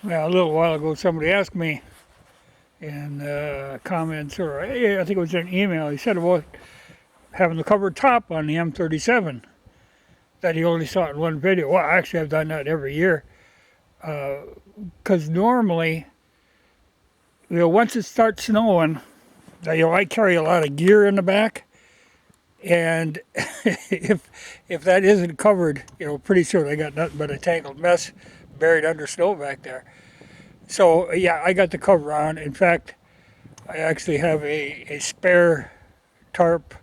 Well, a little while ago, somebody asked me in comments, or I think it was an email, he said about having the covered top on the M37, that he only saw it in one video. Well, actually, I've done that every year. Because normally, once it starts snowing, I carry a lot of gear in the back. And if that isn't covered, pretty soon I got nothing but a tangled mess buried under snow back there. So, yeah, I got the cover on. In fact, I actually have a spare tarp,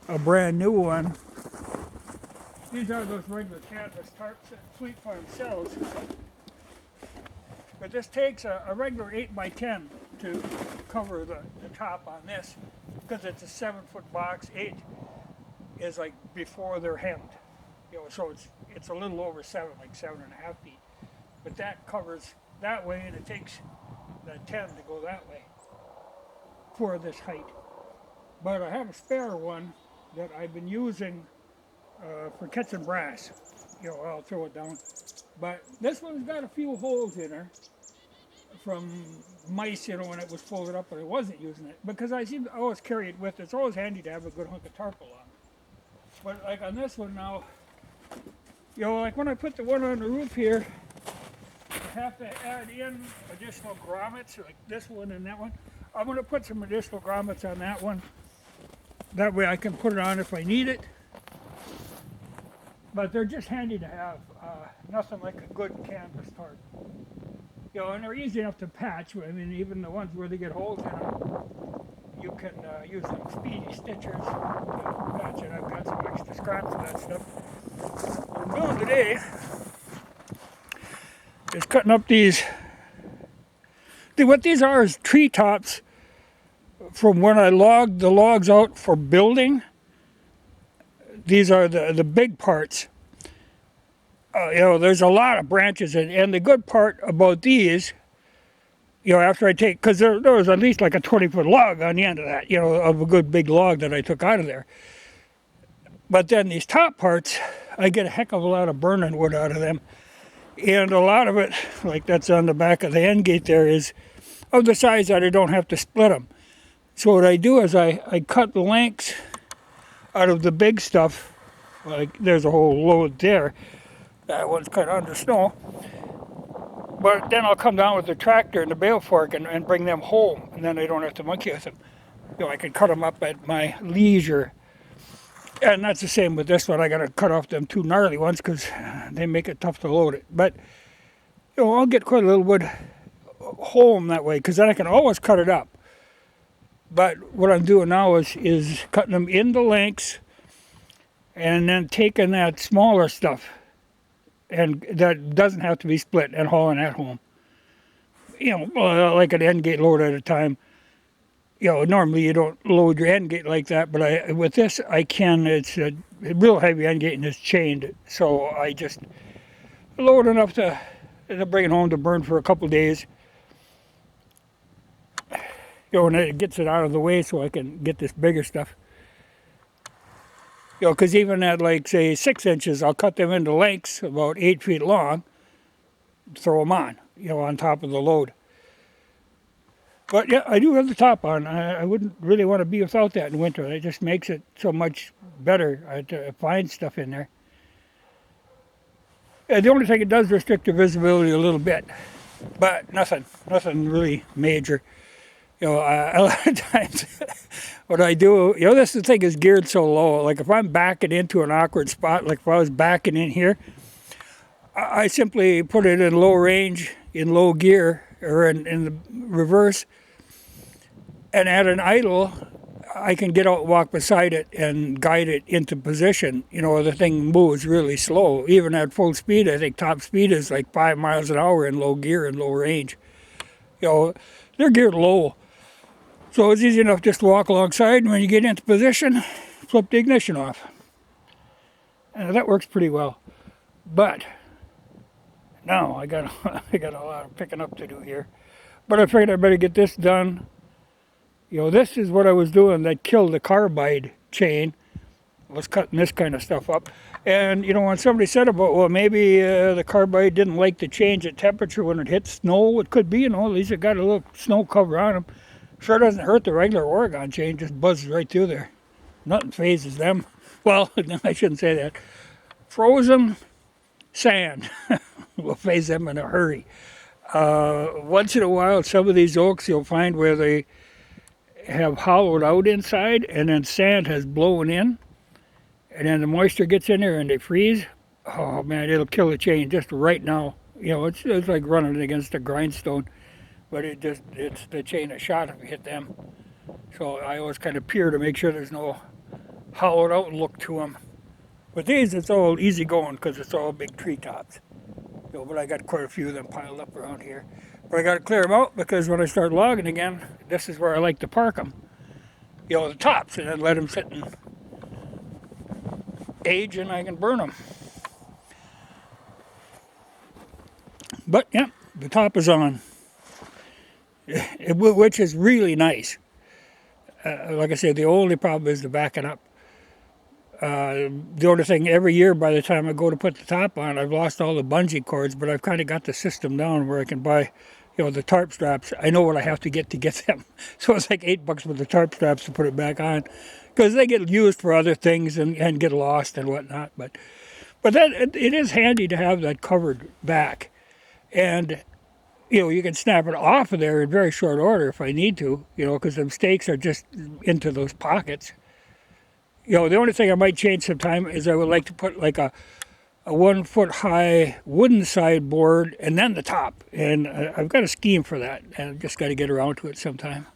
a brand new one. These are those regular canvas tarps that Fleet Farm sells. But this takes a regular 8x10 to cover the top on this, because it's a 7-foot box. 8 is like before they're hemmed. So it's a little over 7, like 7.5 feet. But that covers that way, and it takes the 10 to go that way for this height. But I have a spare one that I've been using for catching brass. I'll throw it down. But this one's got a few holes in her from mice, when it was folded up, but I wasn't using it because I seem to always carry it with. It's always handy to have a good hunk of tarp along. But like on this one now, like when I put the one on the roof here, I have to add in additional grommets, like this one and that one. I'm going to put some additional grommets on that one. That way I can put it on if I need it. But they're just handy to have. Nothing like a good canvas tarp. And they're easy enough to patch. I mean, even the ones where they get holes in them, you can use some speedy stitchers to patch it. I've got some extra scraps of that stuff. What I'm doing today is cutting up these. What these are is tree tops from when I logged the logs out for building. These are the big parts. There's a lot of branches, and the good part about these, after I take, because there was at least like a 20-foot log on the end of that, of a good big log that I took out of there. But then these top parts, I get a heck of a lot of burning wood out of them. And a lot of it, like that's on the back of the end gate there, is of the size that I don't have to split them. So what I do is I cut the lengths out of the big stuff. Like there's a whole load there. That one's kind of under snow. But then I'll come down with the tractor and the bale fork and bring them home. And then I don't have to monkey with them. I can cut them up at my leisure. And that's the same with this one. I got to cut off them two gnarly ones because they make it tough to load it. But, I'll get quite a little wood home that way because then I can always cut it up. But what I'm doing now is cutting them in the lengths and then taking that smaller stuff and that doesn't have to be split and hauling that home. Like an end gate load at a time. Normally you don't load your end gate like that, but with this I can. It's a real heavy end gate and it's chained, so I just load enough to bring it home to burn for a couple days. And it gets it out of the way so I can get this bigger stuff. Because even at like say 6 inches, I'll cut them into lengths about 8 feet long, throw them on top of the load. But yeah, I do have the top on. I wouldn't really want to be without that in winter. It just makes it so much better to find stuff in there. The only thing it does restrict the visibility a little bit, but nothing really major. A lot of times what I do, this thing is geared so low. Like if I'm backing into an awkward spot, like if I was backing in here, I simply put it in low range, in low gear, or in the reverse. And at an idle, I can get out, walk beside it, and guide it into position. The thing moves really slow. Even at full speed, I think top speed is like 5 miles an hour in low gear and low range. They're geared low. So it's easy enough just to walk alongside, and when you get into position, flip the ignition off. And that works pretty well. But now I got a lot of picking up to do here. But I figured I better get this done. This is what I was doing that killed the carbide chain. was cutting this kind of stuff up. And you know, when somebody said about, well, maybe the carbide didn't like to change the temperature when it hit snow, it could be, you know, at least it got a little snow cover on them. Sure doesn't hurt the regular Oregon chain, just buzzes right through there. Nothing phases them. Well, I shouldn't say that. Frozen sand will phase them in a hurry. Once in a while, some of these oaks you'll find where they have hollowed out inside and then sand has blown in, and then the moisture gets in there and they freeze. Oh man, it'll kill the chain just right now. You know, it's like running against a grindstone, but it's the chain a shot if you hit them. So I always kind of peer to make sure there's no hollowed out look to them. With these, it's all easy going because it's all big treetops. You know, but I got quite a few of them piled up around here. But I got to clear them out because when I start logging again, this is where I like to park them. You know, the tops, and then let them sit and age, and I can burn them. But yeah, the top is on, which is really nice. Like I said, the only problem is the backing up. The only thing, every year by the time I go to put the top on, I've lost all the bungee cords, but I've kind of got the system down where I can buy, you know, the tarp straps. I know what I have to get them. So it's like $8 with the tarp straps to put it back on, because they get used for other things and get lost and whatnot. But that it is handy to have that covered back, and you know, you can snap it off of there in very short order if I need to, you know, because the stakes are just into those pockets. You know, the only thing I might change sometime is I would like to put like a 1 foot high wooden sideboard and then the top. And I've got a scheme for that, and I've just got to get around to it sometime.